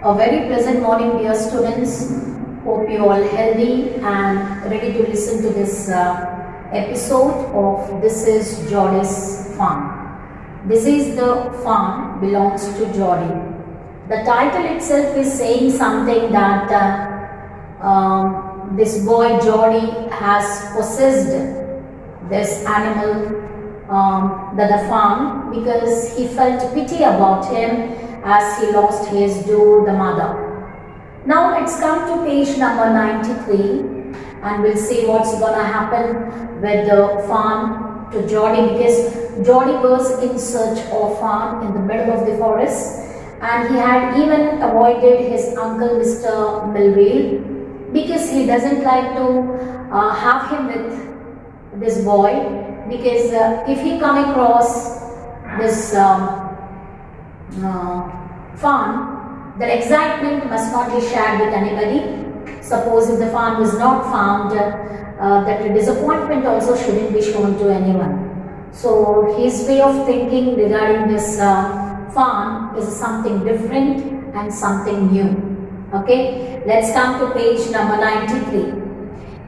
A very pleasant morning, dear students. Hope you all healthy and ready to listen to this episode of This is Jordy's Farm. This is the farm belongs to Jordy. The title itself is saying something that this boy Jordy has possessed this animal, the farm, because he felt pity about him as he lost his due, the mother. Now let's come to page number 93 and we'll see what's gonna happen with the farm to Jordy, because Jordy was in search of farm in the middle of the forest and he had even avoided his uncle Mr. Melville because he doesn't like to have him with this boy, because if he come across this farm, the excitement must not be shared with anybody. Suppose if the farm is not found, that disappointment also shouldn't be shown to anyone. So his way of thinking regarding this farm is something different and something new. Okay, let's come to page number 93.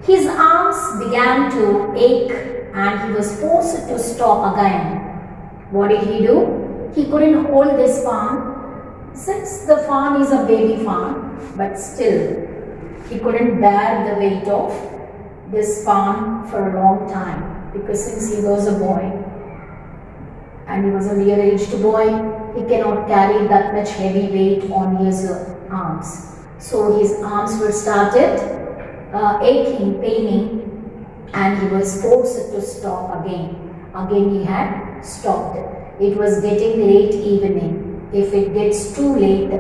His arms began to ache and he was forced to stop again. What did he do? He couldn't hold this farm, since the farm is a baby farm, but still he couldn't bear the weight of this farm for a long time, because since he was a boy and he was a near-aged boy, he cannot carry that much heavy weight on his arms. So his arms were started aching, paining, and he was forced to stop again. Again he had stopped. It was getting late evening. If it gets too late,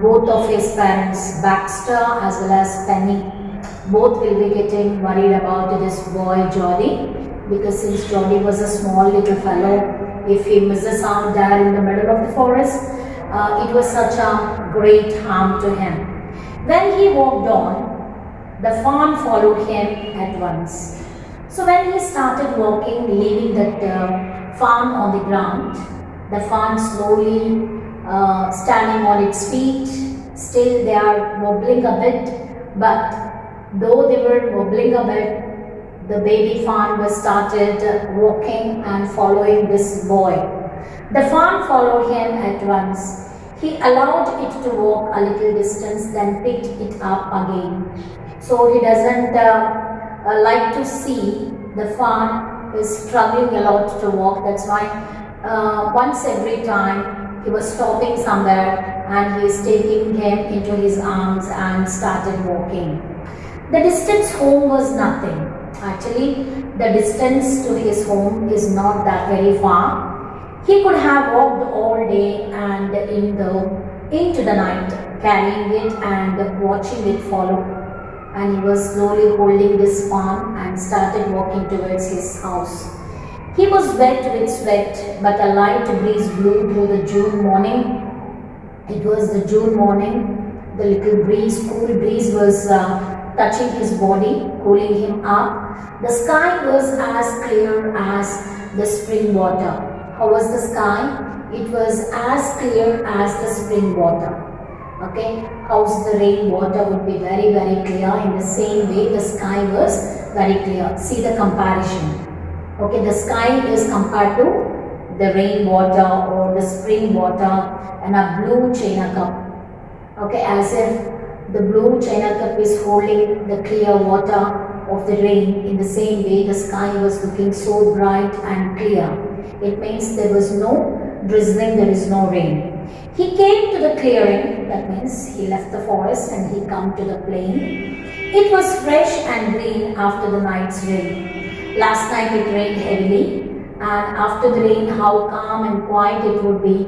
both of his parents, Baxter as well as Penny, both will be getting worried about this boy Jordy, because since Jordy was a small little fellow, if he misses out there in the middle of the forest, it was such a great harm to him. When he walked on, the fawn followed him at once. So when he started walking, leaving that fawn on the ground, the fawn slowly standing on its feet. Still they are wobbling a bit, but though they were wobbling a bit, the baby fawn was started walking and following this boy. The fawn followed him at once. He allowed it to walk a little distance, then picked it up again. So he doesn't like to see the fawn is struggling a lot to walk. That's why once every time he was stopping somewhere and he is taking him into his arms and started walking. The distance home was nothing. Actually, the distance to his home is not that very far. He could have walked all day and into the night, carrying it and watching it follow. And he was slowly holding this fawn and started walking towards his house. He was wet with sweat, but a light breeze blew through the June morning. It was the June morning. The little breeze, cool breeze was touching his body, cooling him up. The sky was as clear as the spring water. How was the sky? It was as clear as the spring water. Okay, how's the rain water would be very, very clear. In the same way, the sky was very clear. See the comparison. Okay, the sky is compared to the rain water or the spring water and a blue china cup. Okay, as if the blue china cup is holding the clear water of the rain. In the same way, the sky was looking so bright and clear. It means there was no drizzling, there is no rain. He came to the clearing, that means he left the forest and he come to the plain. It was fresh and green after the night's rain. Last night it rained heavily, and after the rain how calm and quiet it would be,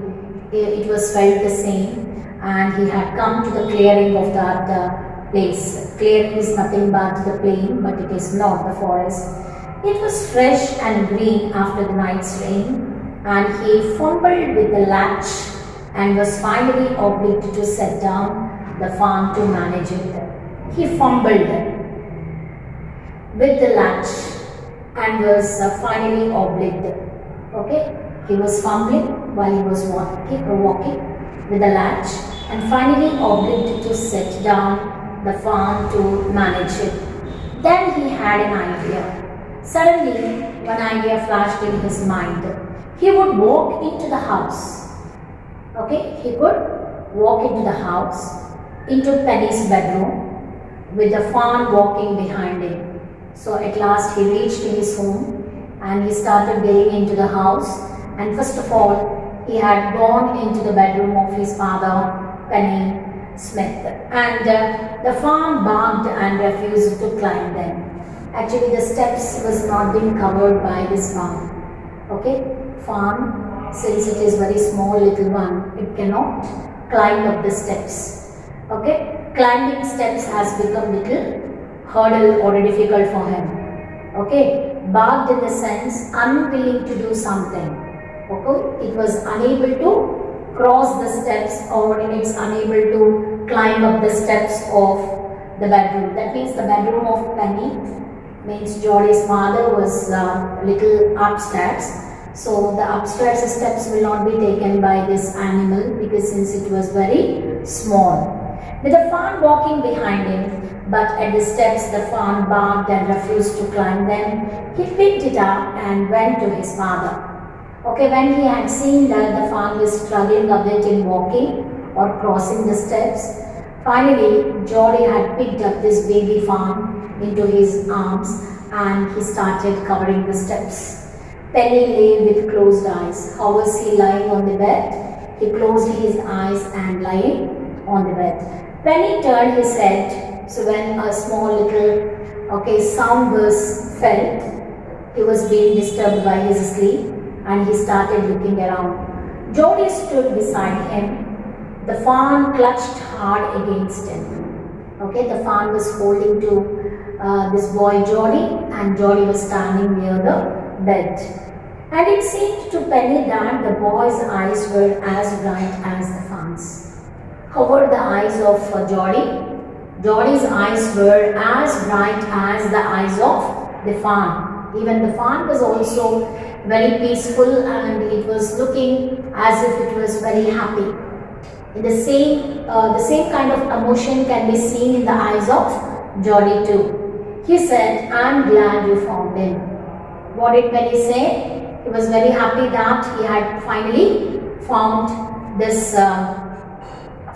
it was felt the same. And he had come to the clearing of that place. Clearing is nothing but the plain, but it is not the forest. It was fresh and green after the night's rain, and he fumbled with the latch and was finally obliged to set down the farm to manage it. He fumbled with the latch and was finally obliged. Okay, he was fumbling while he was walking with the latch and finally obliged to set down the farm to manage it. Then he had an idea. Suddenly, one idea flashed in his mind. He would walk into the house. Okay, he could walk into the house, into Penny's bedroom, with the fawn walking behind him. So at last he reached his home and he started getting into the house, and first of all he had gone into the bedroom of his father, Penny Smith, and the fawn barked and refused to climb them. Actually the steps was not being covered by this fawn. Okay, fawn, since it is very small little one, it cannot climb up the steps. Okay, climbing steps has become little hurdle or difficult for him. Okay, barked in the sense unwilling to do something. Okay, it was unable to cross the steps, or it's unable to climb up the steps of the bedroom. That means the bedroom of Penny, means Geordie's mother, was little upstairs. So the upstairs steps will not be taken by this animal, because since it was very small. With the fawn walking behind him, but at the steps the fawn barked and refused to climb them, he picked it up and went to his father. Okay, when he had seen that the fawn was struggling a bit in walking or crossing the steps, finally Geordie had picked up this baby fawn into his arms and he started covering the steps. Penny lay with closed eyes. How was he lying on the bed? He closed his eyes and lying on the bed. Penny turned his head, so when a small little sound was felt, he was being disturbed by his sleep and he started looking around. Geordie stood beside him. The fawn clutched hard against him. Okay, the fawn was holding to this boy Geordie, and Geordie was standing near the bed. And it seemed to Penny that the boy's eyes were as bright as the fawn's. How were the eyes of Geordie? Geordie's eyes were as bright as the eyes of the fawn. Even the fawn was also very peaceful and it was looking as if it was very happy. The same kind of emotion can be seen in the eyes of Geordie too. He said, "I'm glad you found him." What did Penny say? He was very happy that he had finally found this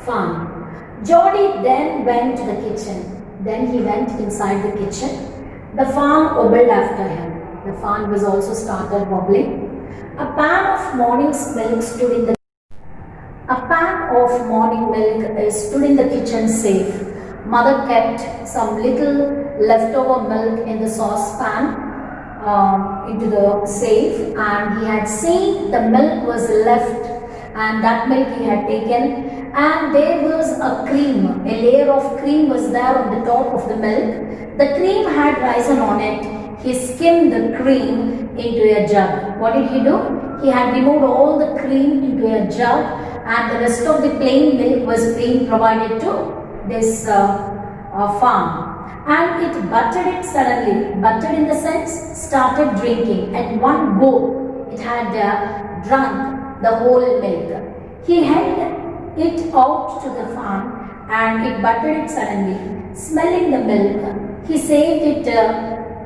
fawn. Geordie then went to the kitchen. Then he went inside the kitchen. The fawn wobbled after him. The fawn was also started wobbling. A pan of morning milk stood in the kitchen safe. Mother kept some little leftover milk in the saucepan into the safe, and he had seen the milk was left, and that milk he had taken, and there was a cream, a layer of cream was there on the top of the milk. The cream had risen on it. He skimmed the cream into a jug. What did he do? He had removed all the cream into a jug, and the rest of the plain milk was being provided to this farm. And it buttered it suddenly. Buttered in the sense, started drinking. At one go, it had drunk the whole milk. He held it out to the farm and it buttered it suddenly. Smelling the milk, he saved it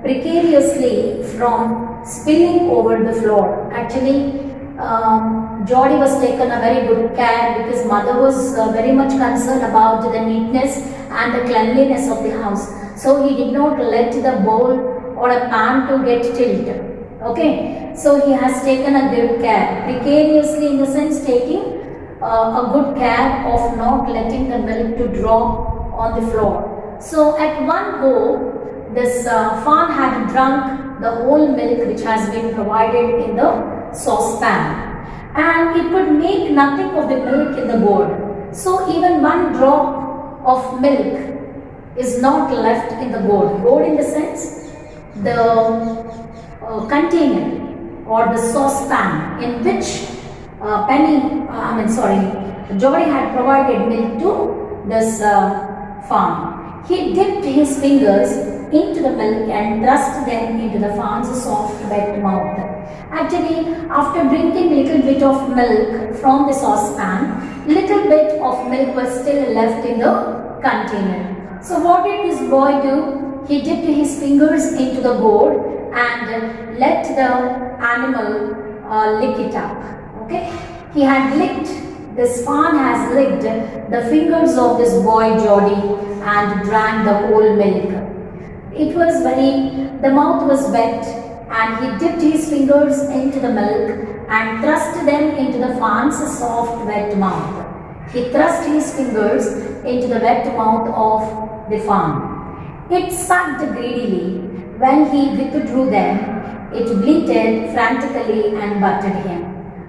precariously from spilling over the floor. Actually, Geordie was taken a very good care because mother was very much concerned about the neatness and the cleanliness of the house. So he did not let the bowl or a pan to get tilted. Okay, so he has taken a good care, precariously in the sense taking a good care of not letting the milk to drop on the floor. So at one go, this fawn had drunk the whole milk which has been provided in the saucepan, and it could make nothing of the milk in the bowl. So even one drop of milk is not left in the bowl. Bowl in the sense the container or the saucepan in which Geordie had provided milk to this fawn. He dipped his fingers into the milk and thrust them into the fawn's soft wet mouth. Actually, after drinking little bit of milk from the saucepan, little bit of milk was still left in the container. So what did this boy do? He dipped his fingers into the gourd and let the animal lick it up. Okay, he had licked, this fawn has licked the fingers of this boy Geordie and drank the whole milk. It was the mouth was wet, and he dipped his fingers into the milk and thrust them into the fawn's soft wet mouth. He thrust his fingers into the wet mouth of the fawn. It sucked greedily. When he withdrew them, it bleated frantically and butted him.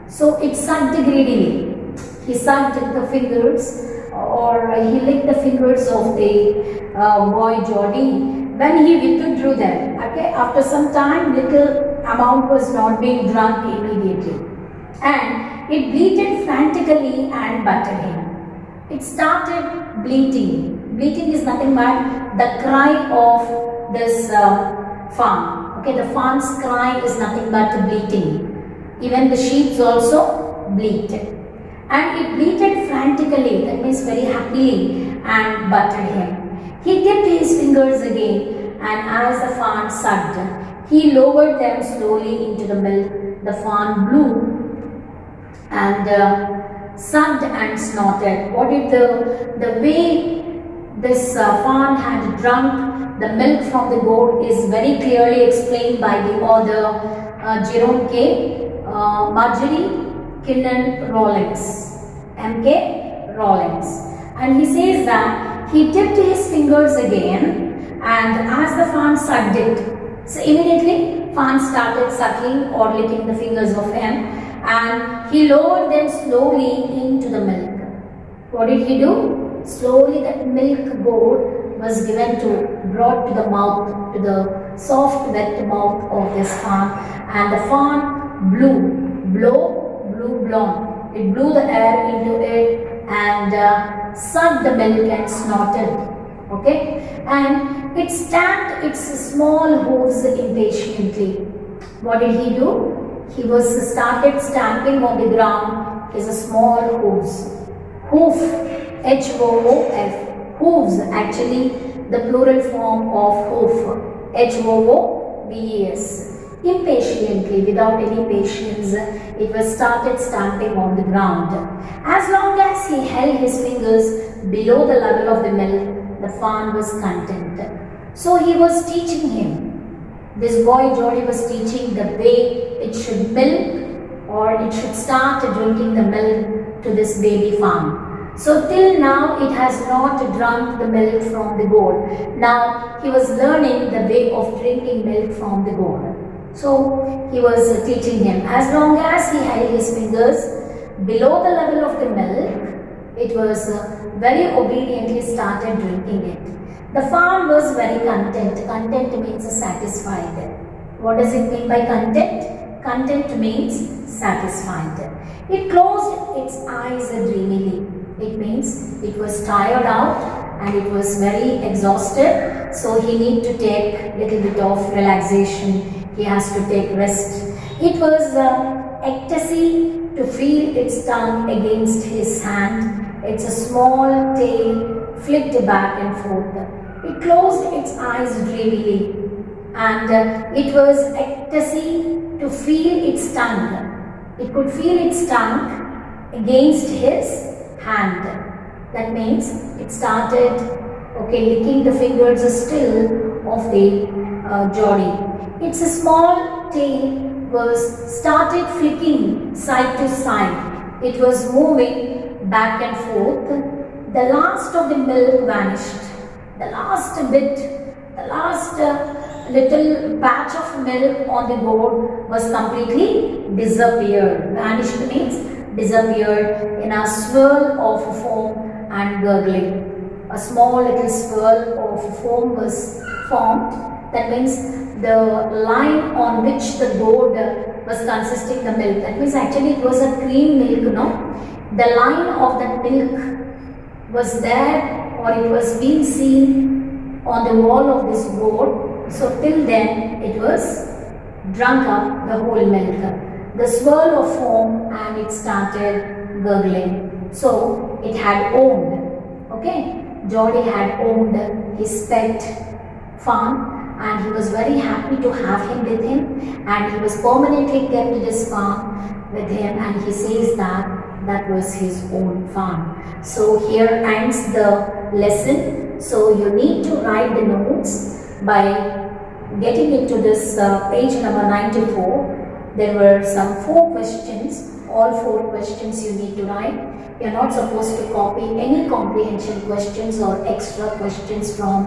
So it sucked greedily. He sucked the fingers, or he licked the fingers of the boy Geordie. When he withdrew them, okay, after some time, little amount was not being drunk immediately, and it bleated frantically and butted him. It started bleating. Bleating is nothing but the cry of this fawn. Okay, the fawn's cry is nothing but bleating. Even the sheep also bleat. And it bleated frantically, that means very happily, and butted him. He dipped his fingers again, and as the fawn sucked, he lowered them slowly into the milk. The fawn blew and sucked and snorted. What did the way this fawn had drunk the milk from the goat is very clearly explained by the author Jerome K. Marjorie Kinnan Rawlings, M.K. Rawlings, and he says that he dipped his fingers again, and as the fawn sucked it, so immediately fawn started sucking or licking the fingers of him, and he lowered them slowly into the milk. What did he do? Slowly that milk gourd was brought to the mouth, to the soft wet mouth of this fawn, and the fawn blew blown. It blew the air into it and sucked the milk and snorted. Okay, and it stamped its small hooves impatiently. What did he do? He started stamping on the ground his small hooves. Hoof, H-O-O-F, hooves, actually the plural form of hoof, H-O-O-V-E-S. Impatiently, without any patience, it was started stamping on the ground. As long as he held his fingers below the level of the milk, the fawn was content. So he was teaching him. This boy Geordie was teaching the way it should milk, or it should start drinking the milk to this baby fawn. So till now it has not drunk the milk from the goat. Now he was learning the way of drinking milk from the goat. So he was teaching him. As long as he held his fingers below the level of the milk, it was very obediently started drinking it. The fawn was very content. Content means satisfied. What does it mean by content? Content means satisfied. It closed its eyes dreamily. It means it was tired out and it was very exhausted. So he need to take little bit of relaxation. He has to take rest. It was ecstasy to feel its tongue against his hand. It's a small tail flicked back and forth. It closed its eyes dreamily, and it was ecstasy to feel its tongue. It could feel its tongue against his hand. That means it started licking the fingers still of the Geordie. Its small tail started flicking side to side. It was moving back and forth. The last of the milk vanished. The last bit, the last little patch of milk on the board was completely disappeared. Vanished means disappeared in a swirl of foam and gurgling. A small little swirl of foam was formed. That means the line on which the gourd was consisting the milk. That means actually it was a cream milk, no? The line of that milk was there, or it was being seen on the wall of this gourd. So till then it was drunk up the whole milk. The swirl of foam and it started gurgling. So it had owned, okay? Geordie had owned his pet farm and he was very happy to have him with him, and he was permanently kept in his farm with him, and he says that that was his own farm. So here ends the lesson. So you need to write the notes by getting into this page number 94. There were some 4 questions. All 4 questions you need to write. You are not supposed to copy any comprehension questions or extra questions from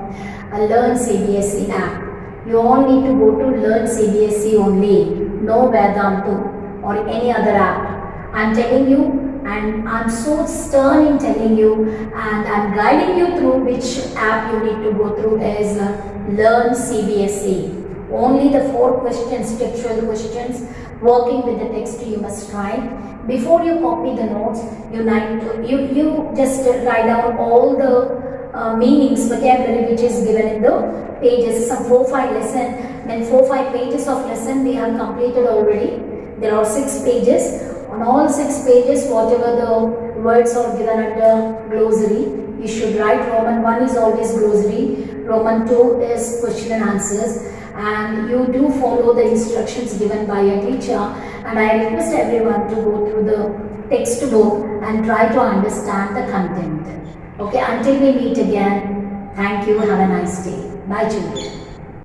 a Learn CBSE app. You all need to go to Learn CBSE only, no Vedantu or any other app. I am telling you, and I am so stern in telling you, and I am guiding you through which app you need to go through is Learn CBSE. Only the 4 questions, textual questions, working with the text you must write. Before you copy the notes, you just write down all the meanings, vocabulary which is given in the pages. Some 4-5 lesson, then 4-5 pages of lesson we have completed already. There are 6 pages. On all 6 pages, whatever the words are given under glossary, you should write. Roman 1 is always glossary, Roman 2 is question and answers, and you do follow the instructions given by your teacher. And I request everyone to go through the textbook and try to understand the content. Okay, until we meet again, thank you, have a nice day. Bye children.